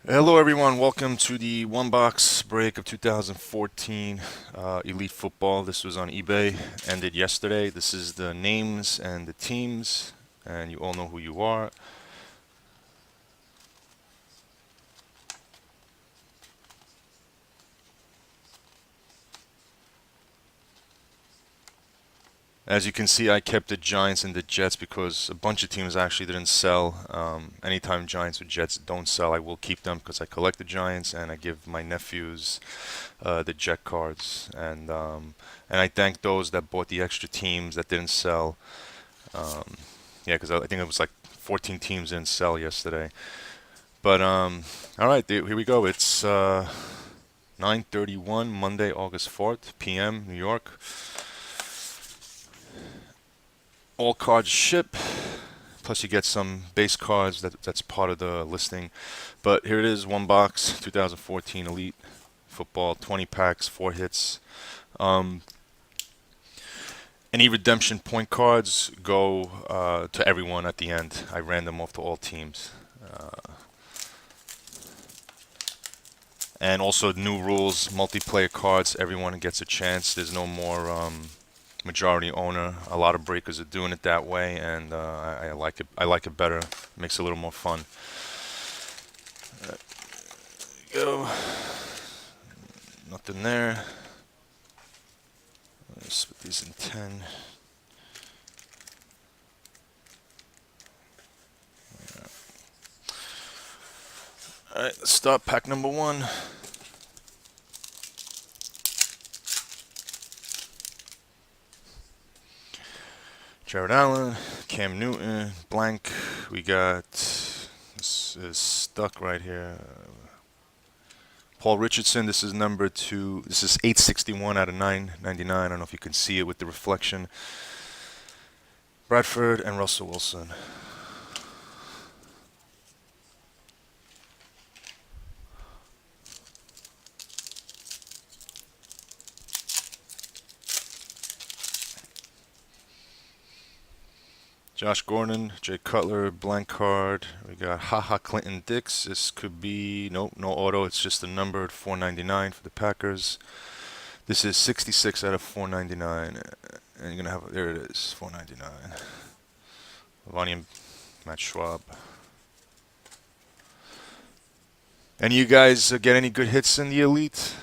Hello, everyone. Welcome to the one box break of 2014 Elite Football. This was on eBay, ended yesterday. This is the names and the teams, and you all know who you are. As you can see, I kept the Giants and the Jets because a bunch of teams actually didn't sell. Anytime Giants or Jets don't sell, I will keep them because I collect the Giants and I give my nephews the Jet cards. And I thank those that bought the extra teams that didn't sell. Um, yeah, because I think it was like 14 teams didn't sell yesterday. But all right, here we go. It's 9:31 Monday, August 4th, p.m. New York. All cards ship. Plus, you get some base cards that's part of the listing. But here it is, one box, 2014 Elite Football, 20 packs, 4 hits. Um, any redemption point cards go to everyone at the end. I ran them off to all teams. And also new rules, multiplayer cards. Everyone gets a chance. There's no more majority owner. A lot of breakers are doing it that way, and I like it. I like it better. Makes it a little more fun. Go. Nothing there. Let's put these in 10. All right, let's start pack number one. Jared Allen, Cam Newton, blank. We got, this is stuck right here. Paul Richardson, this is number 2. This is 861 out of 999. I don't know if you can see it with the reflection. Bradford and Russell Wilson. Josh Gordon, Jay Cutler, blank card. We got Haha Clinton Dix. This could be, nope, no auto. It's just a numbered 499 for the Packers. This is 66 out of 499. And you're going to have, there it is, 499. Vonnie, Matt Schwab. Any of you guys get any good hits in the Elite?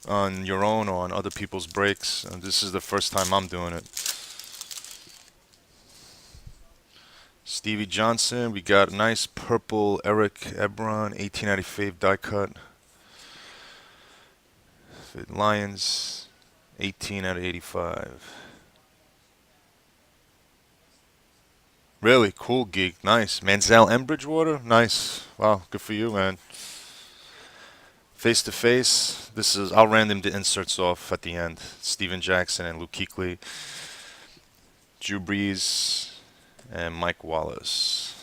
On your own or on other people's breaks? This is the first time I'm doing it. Stevie Johnson, we got a nice purple Eric Ebron, 1895 die cut. Lions, 18 out of 85. Really cool geek, nice. Manziel and Bridgewater, nice. Wow, good for you, man. Face to face, this is, I'll random the inserts off at the end. Steven Jackson and Luke Kuechly, Drew Brees, and Mike Wallace.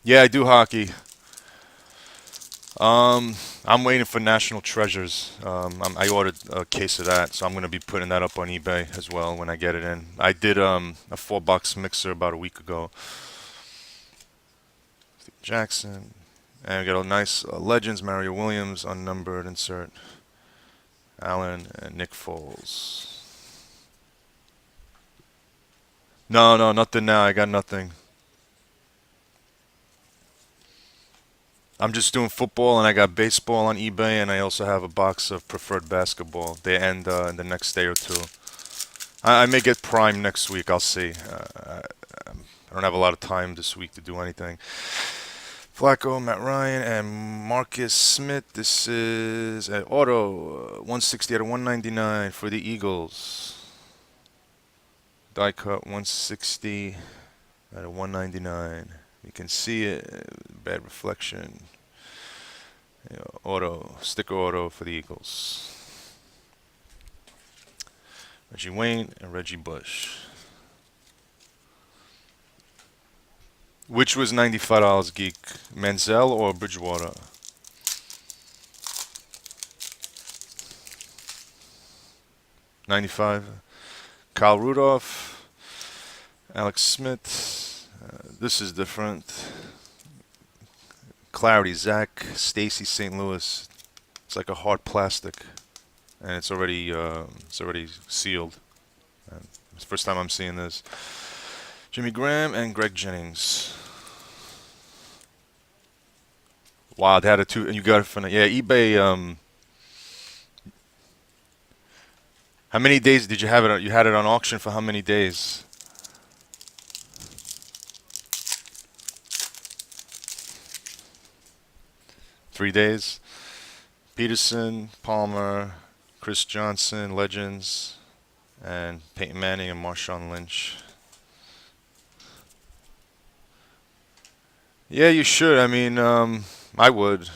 Yeah, I do hockey. I'm waiting for National Treasures. I ordered a case of that, so I'm gonna be putting that up on eBay as well when I get it in. I did a 4 box mixer about a week ago. Jackson, and we got a nice Legends Mario Williams unnumbered insert. Allen and Nick Foles. No, no, nothing now. I got nothing. I'm just doing football, and I got baseball on eBay, and I also have a box of preferred basketball. They end in the next day or two. I may get Prime next week. I'll see. I don't have a lot of time this week to do anything. Flacco, Matt Ryan, and Marcus Smith. This is an auto 160 out of 199 for the Eagles. Die cut 160 out of 199. You can see it. Bad reflection. Auto, sticker auto for the Eagles. Reggie Wayne and Reggie Bush. Which was $95, geek? Manziel or Bridgewater? $95. Kyle Rudolph. Alex Smith. This is different. Clarity Zach. Stacy St. Louis. It's like a hard plastic, and it's already sealed. And it's the first time I'm seeing this. Jimmy Graham and Greg Jennings. Wow, they had a two, and you got it from yeah eBay. How many days did you have it? You had it on auction for how many days? Three days. Peterson, Palmer, Chris Johnson, Legends, and Peyton Manning and Marshawn Lynch. Yeah, you should. I mean, I would.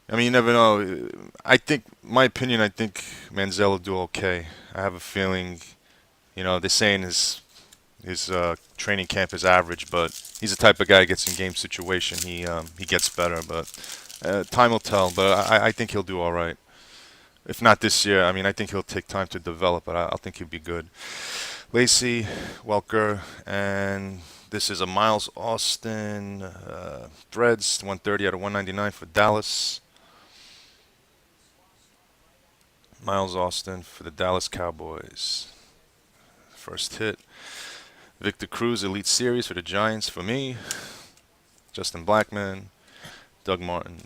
I mean, you never know. My opinion, I think Manziel will do okay. I have a feeling, they're saying his training camp is average, but he's the type of guy who gets in game situation. He gets better, but time will tell. But I think he'll do all right. If not this year, I mean, I think he'll take time to develop, but I think he'll be good. Lacey, Welker, and this is a Miles Austin Threads 130 out of 199 for Dallas. Miles Austin for the Dallas Cowboys. First hit. Victor Cruz Elite Series for the Giants for me. Justin Blackman, Doug Martin.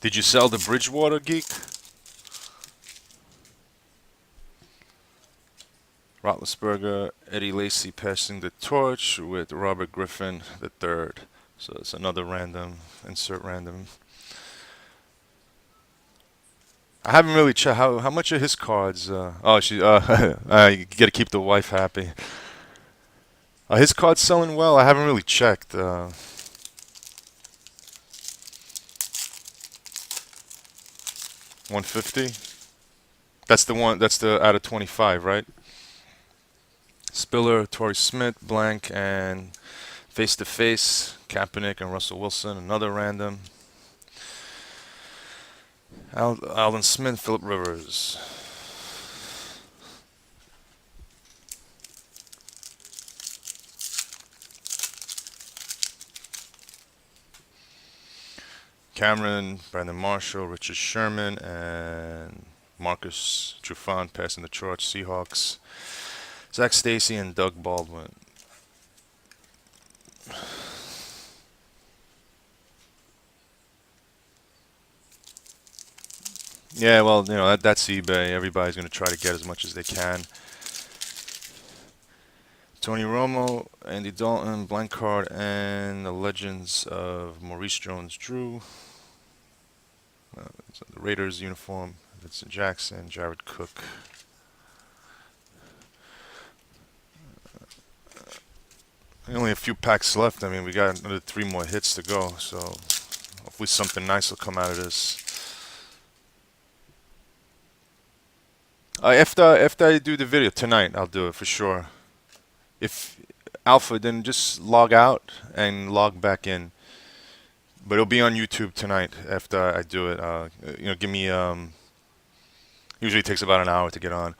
Did you sell the Bridgewater Geek? Roethlisberger, Eddie Lacy passing the torch with Robert Griffin the third. So it's another random, insert random. I haven't really checked how much are his cards. You gotta keep the wife happy. His card's selling well. I haven't really checked. 150. That's the one. That's the out of 25, right? Spiller, Torrey Smith, blank, and face to face, Kaepernick and Russell Wilson. Another random. Alden Smith, Philip Rivers. Cameron, Brandon Marshall, Richard Sherman, and Marcus Trufant passing the torch. Seahawks. Zach Stacy and Doug Baldwin. Yeah, well, that's eBay. Everybody's going to try to get as much as they can. Tony Romo, Andy Dalton, blank card, and the legends of Maurice Jones-Drew. The Raiders uniform, Vincent Jackson, Jared Cook. Only a few packs left. I mean, we got another 3 more hits to go, so hopefully something nice will come out of this. After I do the video tonight, I'll do it for sure. If Alpha, then just log out and log back in. But it'll be on YouTube tonight after I do it. Give me usually takes about an hour to get on.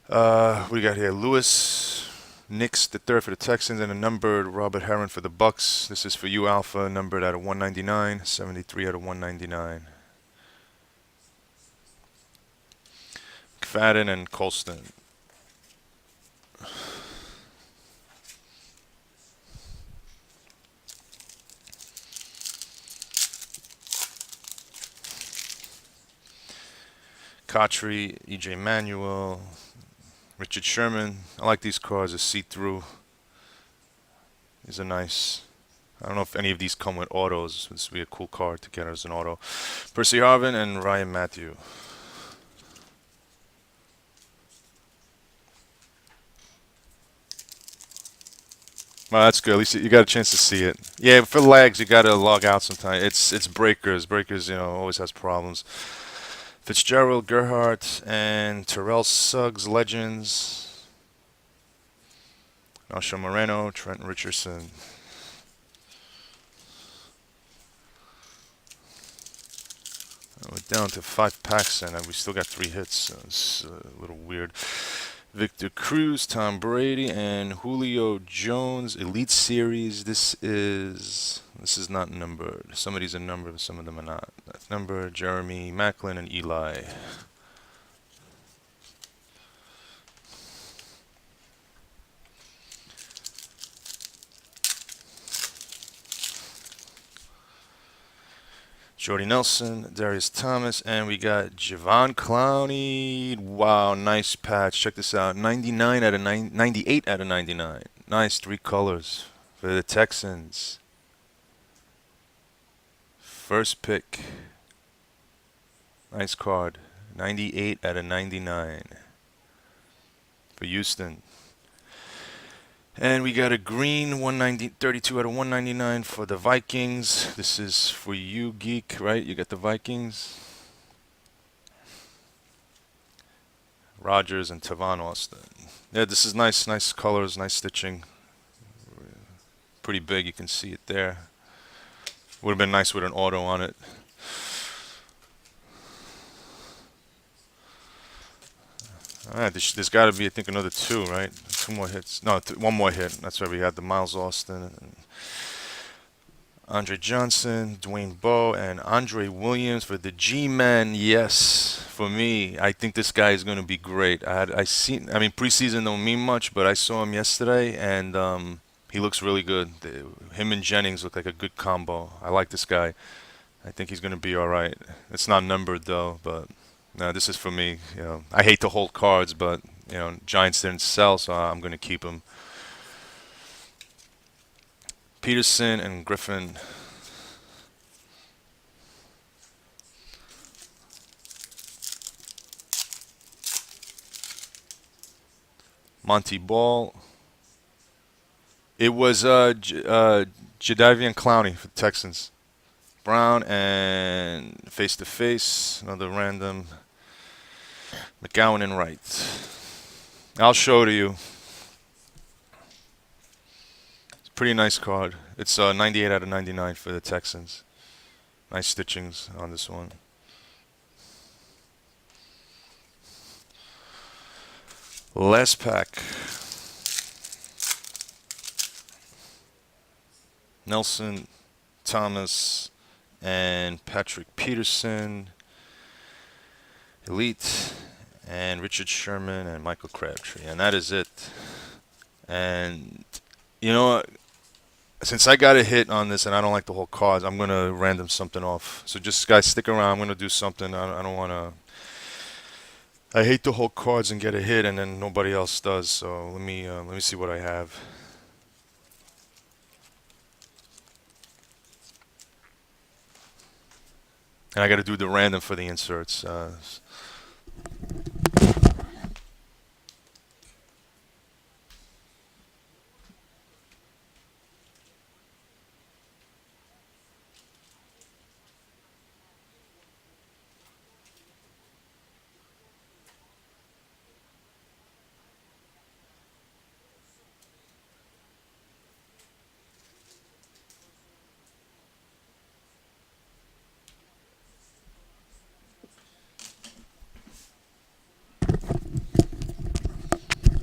What do you got here? Lewis Nix the third for the Texans, and a numbered Robert Herron for the Bucks. This is for you, Alpha, numbered out of 199, 73 out of 199. McFadden and Colston. Cotry, EJ Manuel, Richard Sherman. I like these cards. They're see-through. These are nice. I don't know if any of these come with autos. This would be a cool card to get as an auto. Percy Harvin and Ryan Matthew. Well, that's good. At least you got a chance to see it. Yeah, for lags, you got to log out sometimes. It's breakers. Breakers, always has problems. Fitzgerald, Gerhardt, and Terrell Suggs, legends. Alshon Moreno, Trent Richardson. We're down to 5 packs and we still got 3 hits. So it's a little weird. Victor Cruz, Tom Brady, and Julio Jones Elite Series. This is not numbered. Some of these are numbered, some of them are not. That's numbered. Jeremy Maclin and Eli. Jordy Nelson, Darius Thomas, and we got Javon Clowney. Wow, nice patch. Check this out. 99 out of 98 out of 99. Nice 3 colors for the Texans. First pick. Nice card. 98 out of 99 for Houston. And we got a green 32 out of 199 for the Vikings. This is for you, Geek, right? You got the Vikings. Rodgers and Tavon Austin. Yeah, this is nice. Nice colors, nice stitching. Pretty big, you can see it there. Would have been nice with an auto on it. Alright, there's got to be, I think, another 2, right? 2 more hits. No, 1 more hit. That's right, we had the Miles Austin, and Andre Johnson, Dwayne Bowe, and Andre Williams for the G-Men. Yes, for me, I think this guy is going to be great. I mean, preseason don't mean much, but I saw him yesterday, and he looks really good. Him and Jennings look like a good combo. I like this guy. I think he's going to be all right. It's not numbered, though, but... No, this is for me. You know, I hate to hold cards, but Giants didn't sell, so I'm going to keep them. Peterson and Griffin. Monty Ball. It was Jadeveon Clowney for the Texans. Brown and face to face. Another random. McGowan and Wright. I'll show to you. It's a pretty nice card. It's 98 out of 99 for the Texans. Nice stitchings on this one. Last pack. Nelson, Thomas, and Patrick Peterson. Elite. And Richard Sherman and Michael Crabtree. And that is it. And, since I got a hit on this and I don't like the whole cards, I'm going to random something off. So just, guys, stick around. I'm going to do something. I don't want to... I hate to hold cards and get a hit and then nobody else does. So let me see what I have. And I got to do the random for the inserts.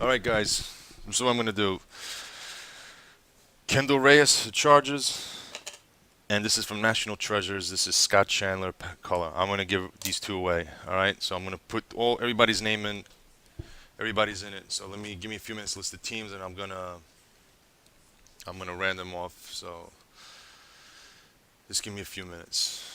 All right, guys. This is what I'm going to do. Kendall Reyes, Chargers. And this is from National Treasures. This is Scott Chandler color. I'm going to give these 2 away. All right. So I'm going to put everybody's name in. Everybody's in it. So give me a few minutes to list the teams, and I'm gonna random off. So just give me a few minutes.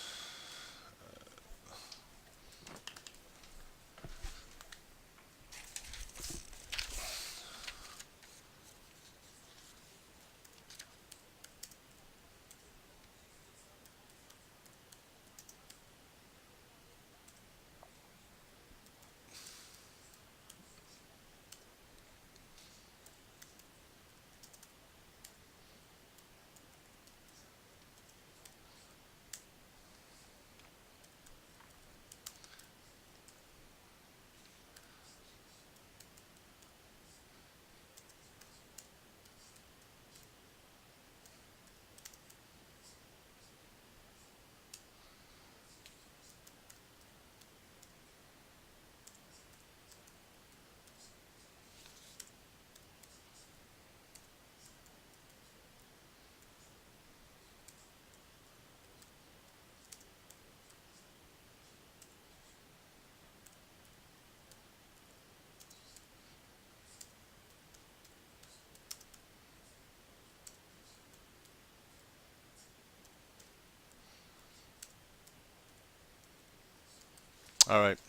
All right.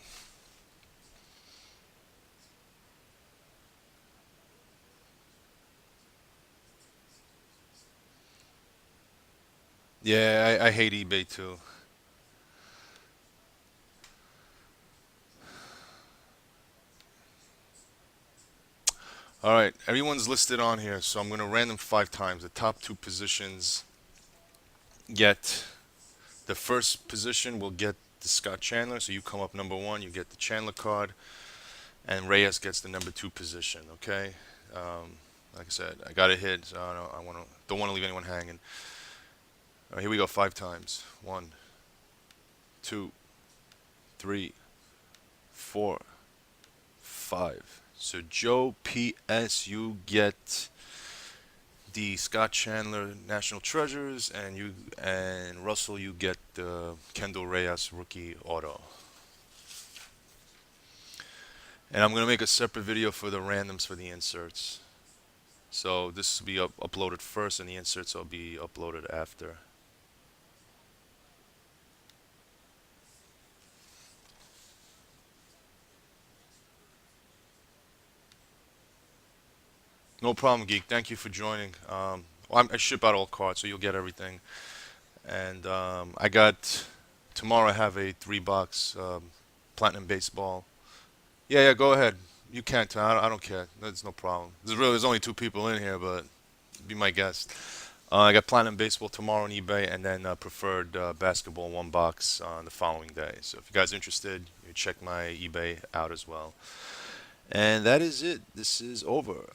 Yeah, I hate eBay too. All right, everyone's listed on here, so I'm gonna random 5 times. The top two positions get the first position will get the Scott Chandler. So you come up number one, you get the Chandler card, and Reyes gets the number two position. Okay. Like I said, I got a hit, so I don't want to leave anyone hanging. All right, here we go. 5 times. One, two, three, 4, 5. So Joe P.S. You get the Scott Chandler National Treasures, and you and Russell you get the Kendall Reyes rookie auto. And I'm gonna make a separate video for the randoms for the inserts. So this will be uploaded first, and the inserts will be uploaded after. No problem, Geek. Thank you for joining. I ship out all cards, so you'll get everything. And I got tomorrow. I have a 3 box platinum baseball. Yeah, yeah. Go ahead. You can too. I don't care. There's no problem. There's only 2 people in here, but be my guest. I got platinum baseball tomorrow on eBay, and then preferred basketball 1 box on the following day. So if you guys are interested, you check my eBay out as well. And that is it. This is over.